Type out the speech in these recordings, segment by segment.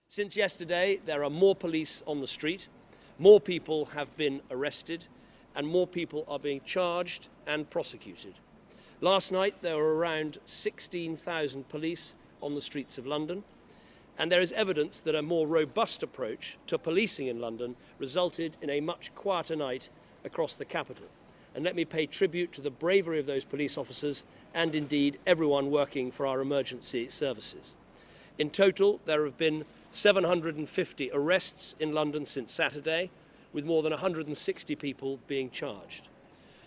Since yesterday, there are more police on the street, more people have been arrested, and more people are being charged and prosecuted. Last night, there were around 16,000 police on the streets of London, and there is evidence that a more robust approach to policing in London resulted in a much quieter night across the capital. And let me pay tribute to the bravery of those police officers and indeed everyone working for our emergency services. In total, there have been 750 arrests in London since Saturday, with more than 160 people being charged.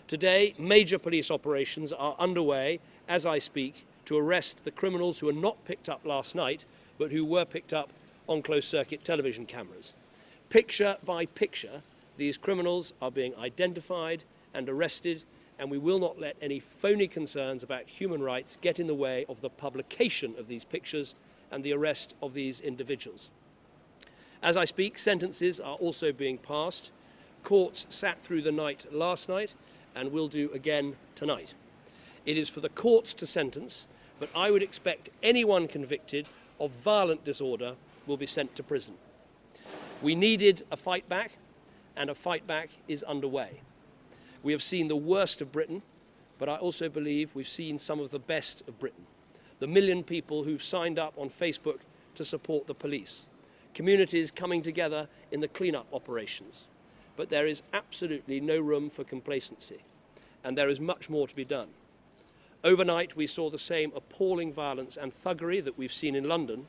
Today, major police operations are underway as I speak to arrest the criminals who were not picked up last night, but who were picked up on closed-circuit television cameras. Picture by picture, these criminals are being identified and arrested, and we will not let any phony concerns about human rights get in the way of the publication of these pictures and the arrest of these individuals. As I speak, sentences are also being passed. Courts sat through the night last night and will do again tonight. It is for the courts to sentence, but I would expect anyone convicted of violent disorder will be sent to prison. We needed a fight back, and a fight back is underway. We have seen the worst of Britain, but I also believe we've seen some of the best of Britain. The million people who've signed up on Facebook to support the police, communities coming together in the clean-up operations. But there is absolutely no room for complacency, and there is much more to be done. Overnight, we saw the same appalling violence and thuggery that we've seen in London,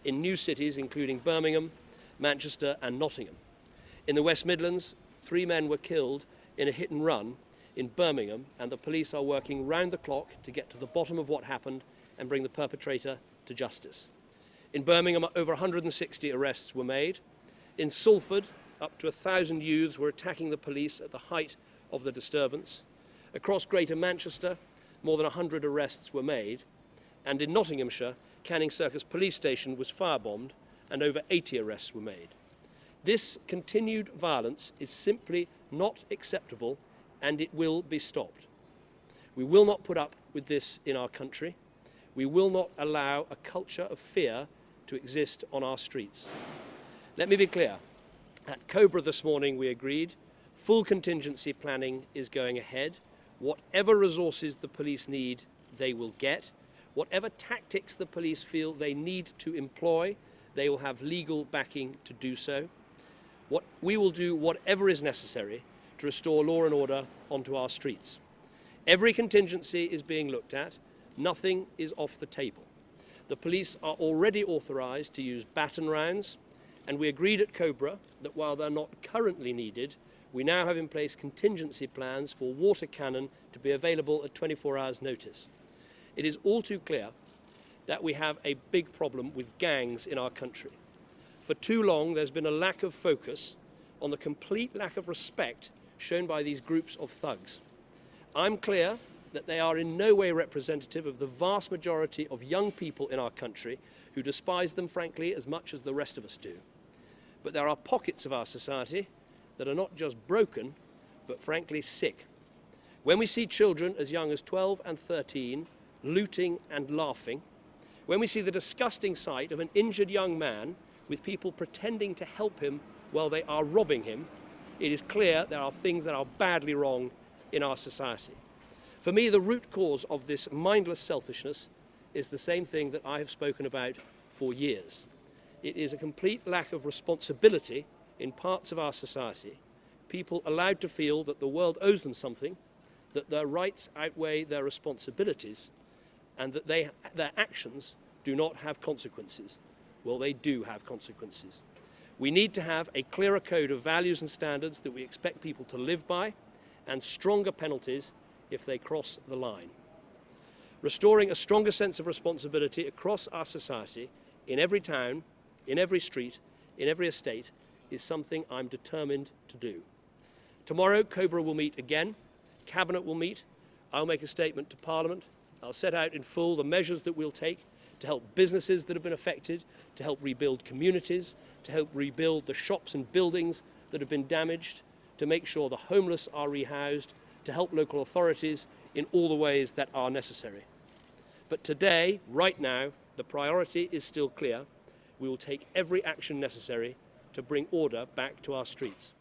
in new cities including Birmingham, Manchester and Nottingham. In the West Midlands, 3 men were killed in a hit and run in Birmingham, and the police are working round the clock to get to the bottom of what happened and bring the perpetrator to justice. In Birmingham, over 160 arrests were made. In Salford, up to 1,000 youths were attacking the police at the height of the disturbance. Across Greater Manchester, more than 100 arrests were made. And in Nottinghamshire, Canning Circus Police Station was firebombed and over 80 arrests were made. This continued violence is simply not acceptable, and it will be stopped. We will not put up with this in our country. We will not allow a culture of fear to exist on our streets. Let me be clear. At Cobra this morning, we agreed full contingency planning is going ahead. Whatever resources the police need, they will get. Whatever tactics the police feel they need to employ, they will have legal backing to do so. We will do whatever is necessary to restore law and order onto our streets. Every contingency is being looked at. Nothing is off the table. The police are already authorised to use baton rounds, and we agreed at Cobra that while they're not currently needed, we now have in place contingency plans for water cannon to be available at 24 hours notice. It is all too clear that we have a big problem with gangs in our country. For too long, there's been a lack of focus on the complete lack of respect shown by these groups of thugs. I'm clear that they are in no way representative of the vast majority of young people in our country who despise them, frankly, as much as the rest of us do. But there are pockets of our society that are not just broken, but frankly sick. When we see children as young as 12 and 13 looting and laughing, when we see the disgusting sight of an injured young man with people pretending to help him while they are robbing him, it is clear there are things that are badly wrong in our society. For me, the root cause of this mindless selfishness is the same thing that I have spoken about for years. It is a complete lack of responsibility in parts of our society, people allowed to feel that the world owes them something, that their rights outweigh their responsibilities, and that their actions do not have consequences. Well, they do have consequences. We need to have a clearer code of values and standards that we expect people to live by, and stronger penalties if they cross the line. Restoring a stronger sense of responsibility across our society, in every town, in every street, in every estate, is something I'm determined to do. Tomorrow, Cobra will meet again, Cabinet will meet, I'll make a statement to Parliament, I'll set out in full the measures that we'll take to help businesses that have been affected, to help rebuild communities, to help rebuild the shops and buildings that have been damaged, to make sure the homeless are rehoused, to help local authorities in all the ways that are necessary. But today, right now, the priority is still clear. we will take every action necessary to bring order back to our streets.